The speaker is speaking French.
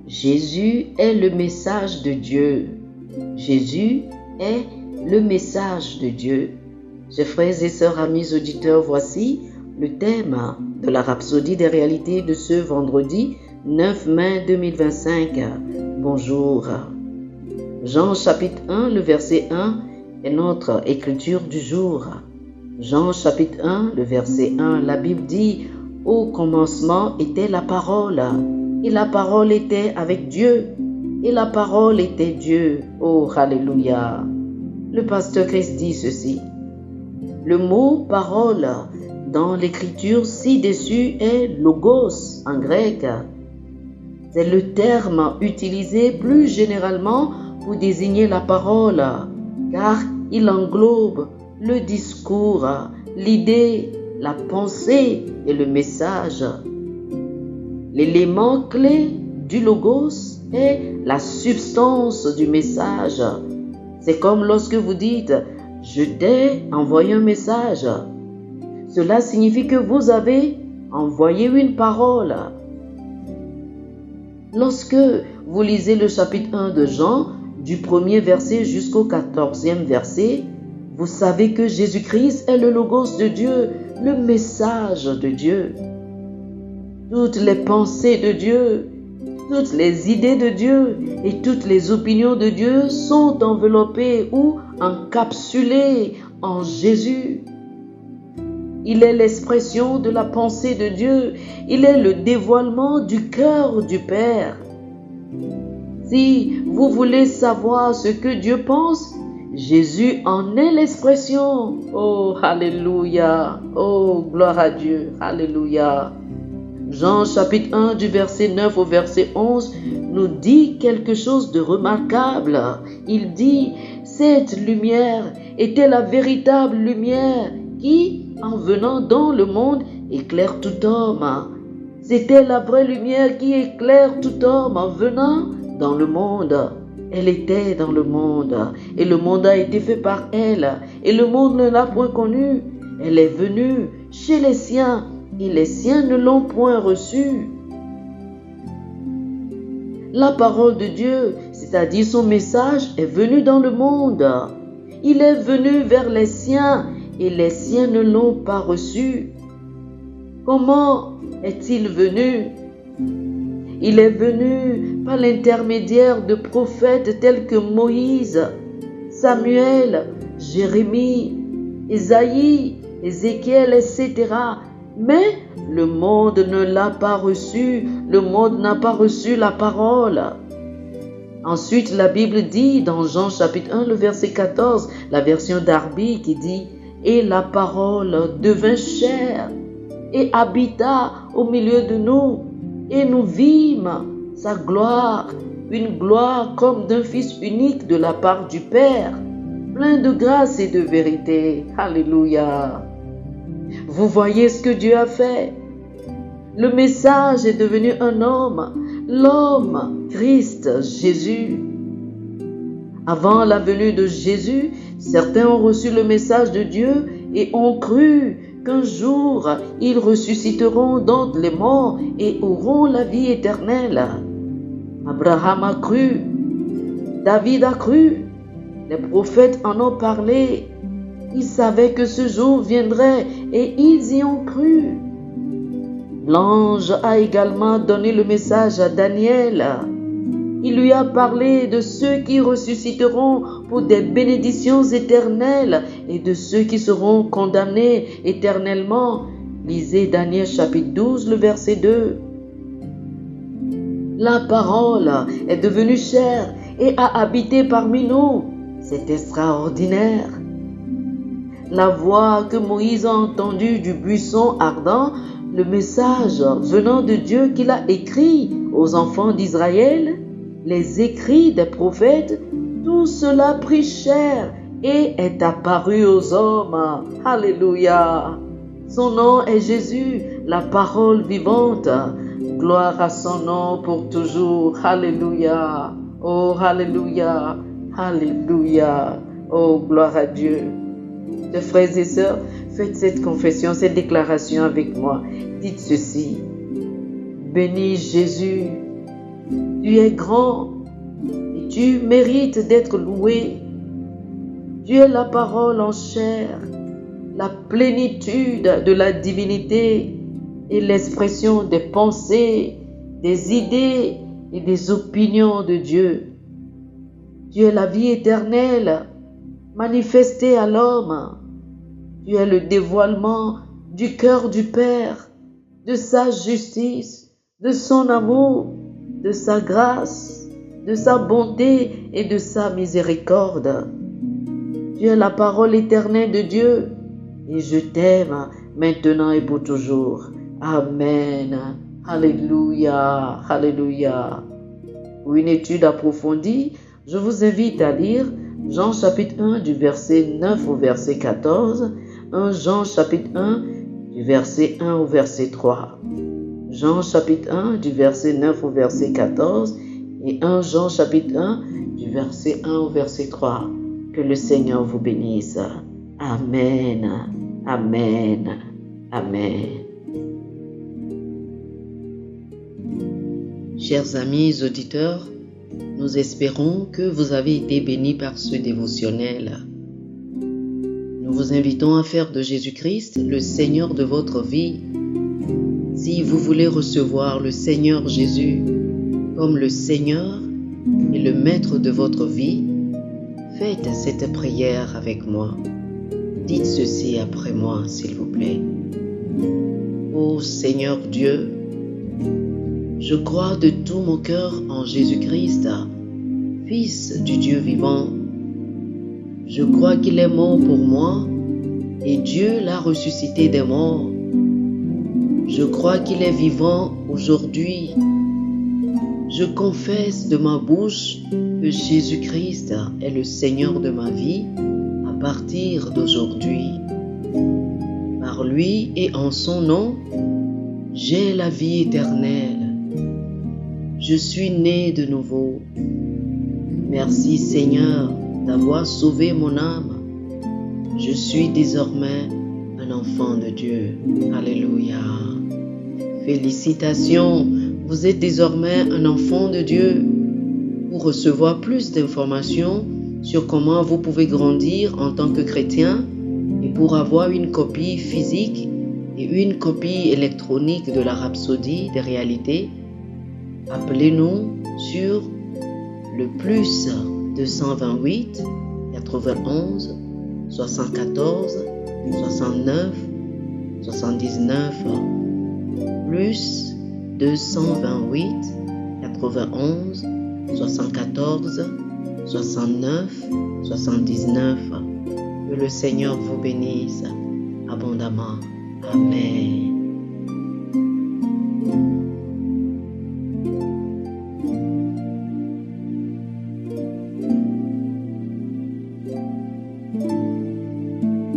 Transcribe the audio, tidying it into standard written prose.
Jésus est le message de Dieu. Jésus est le message de Dieu. Chers frères et sœurs, amis auditeurs, voici le thème de la rhapsodie des réalités de ce vendredi 9 mai 2025. Bonjour. Jean chapitre 1, le verset 1 est notre écriture du jour. Jean chapitre 1, le verset 1, la Bible dit « Au commencement était la parole, et la parole était avec Dieu, et la parole était Dieu. » Oh, alléluia. Le pasteur Christ dit ceci. Le mot « parole » dans l'écriture ci-dessus est « logos » en grec. C'est le terme utilisé plus généralement pour désigner la parole, car il englobe le discours, l'idée, la pensée et le message. L'élément clé du logos est la substance du message. C'est comme lorsque vous dites « Je t'ai envoyé un message ». Cela signifie que vous avez envoyé une parole. Lorsque vous lisez le chapitre 1 de Jean, du 1er verset jusqu'au 14e verset, vous savez que Jésus-Christ est le logos de Dieu, le message de Dieu. Toutes les pensées de Dieu, toutes les idées de Dieu et toutes les opinions de Dieu sont enveloppées ou encapsulées en Jésus. Il est l'expression de la pensée de Dieu. Il est le dévoilement du cœur du Père. Si vous voulez savoir ce que Dieu pense, Jésus en est l'expression. Oh, alléluia. Oh, gloire à Dieu. Alléluia. Jean chapitre 1 du verset 9 au verset 11 nous dit quelque chose de remarquable. Il dit, cette lumière était la véritable lumière qui, en venant dans le monde, éclaire tout homme. C'était la vraie lumière qui éclaire tout homme en venant dans le monde. Elle était dans le monde, et le monde a été fait par elle, et le monde ne l'a point connue. Elle est venue chez les siens, et les siens ne l'ont point reçue. La parole de Dieu, c'est-à-dire son message, est venu dans le monde. Il est venu vers les siens, et les siens ne l'ont pas reçu. Comment est-il venu? Il est venu par l'intermédiaire de prophètes tels que Moïse, Samuel, Jérémie, Ésaïe, Ézéchiel, etc. Mais le monde ne l'a pas reçu, le monde n'a pas reçu la parole. Ensuite, la Bible dit dans Jean chapitre 1, le verset 14, la version Darby qui dit « Et la parole devint chair et habita au milieu de nous, et nous vîmes sa gloire, une gloire comme d'un Fils unique de la part du Père, plein de grâce et de vérité. » Alléluia. Vous voyez ce que Dieu a fait. Le message est devenu un homme, l'homme, Christ, Jésus. Avant la venue de Jésus, certains ont reçu le message de Dieu et ont cru qu'un jour ils ressusciteront d'entre les morts et auront la vie éternelle. Abraham a cru, David a cru, les prophètes en ont parlé. Ils savaient que ce jour viendrait et ils y ont cru. L'ange a également donné le message à Daniel. Il lui a parlé de ceux qui ressusciteront pour des bénédictions éternelles et de ceux qui seront condamnés éternellement. Lisez Daniel chapitre 12, le verset 2. La parole est devenue chair et a habité parmi nous. C'est extraordinaire. La voix que Moïse a entendue du buisson ardent, le message venant de Dieu qu'il a écrit aux enfants d'Israël, les écrits des prophètes, tout cela prit chair et est apparu aux hommes. Alléluia. Son nom est Jésus, la parole vivante. Gloire à son nom pour toujours. Alléluia. Oh, alléluia. Alléluia. Oh, gloire à Dieu. Chers frères et sœurs, Faites cette confession, cette déclaration avec moi. Dites ceci. Béni Jésus, tu es grand et tu mérites d'être loué. Tu es la parole en chair, la plénitude de la divinité et l'expression des pensées, des idées et des opinions de Dieu. Tu es la vie éternelle manifestée à l'homme. Tu es le dévoilement du cœur du Père, de sa justice, de son amour, de sa grâce, de sa bonté et de sa miséricorde. Tu es la parole éternelle de Dieu et je t'aime maintenant et pour toujours. Amen. Alléluia. Alléluia. Pour une étude approfondie, je vous invite à lire Jean chapitre 1 du verset 9 au verset 14, 1 Jean chapitre 1 du verset 1 au verset 3. Jean chapitre 1 du verset 9 au verset 14 et 1 Jean chapitre 1 du verset 1 au verset 3. Que le Seigneur vous bénisse. Amen. Amen. Amen. Chers amis auditeurs, nous espérons que vous avez été bénis par ce dévotionnel. Nous vous invitons à faire de Jésus-Christ le Seigneur de votre vie. Si vous voulez recevoir le Seigneur Jésus comme le Seigneur et le Maître de votre vie, faites cette prière avec moi. Dites ceci après moi, s'il vous plaît. Ô Seigneur Dieu, je crois de tout mon cœur en Jésus-Christ, Fils du Dieu vivant. Je crois qu'il est mort pour moi et Dieu l'a ressuscité des morts. Je crois qu'il est vivant aujourd'hui. Je confesse de ma bouche que Jésus-Christ est le Seigneur de ma vie à partir d'aujourd'hui. Par lui et en son nom, j'ai la vie éternelle. Je suis né de nouveau. Merci Seigneur d'avoir sauvé mon âme. Je suis désormais un enfant de Dieu. Alléluia. Félicitations, vous êtes désormais un enfant de Dieu. Pour recevoir plus d'informations sur comment vous pouvez grandir en tant que chrétien et pour avoir une copie physique et une copie électronique de la Rhapsodie des réalités, appelez-nous sur le plus 228 91 74 69 79 plus 228 91 74 69 79. Que le Seigneur vous bénisse abondamment. Amen.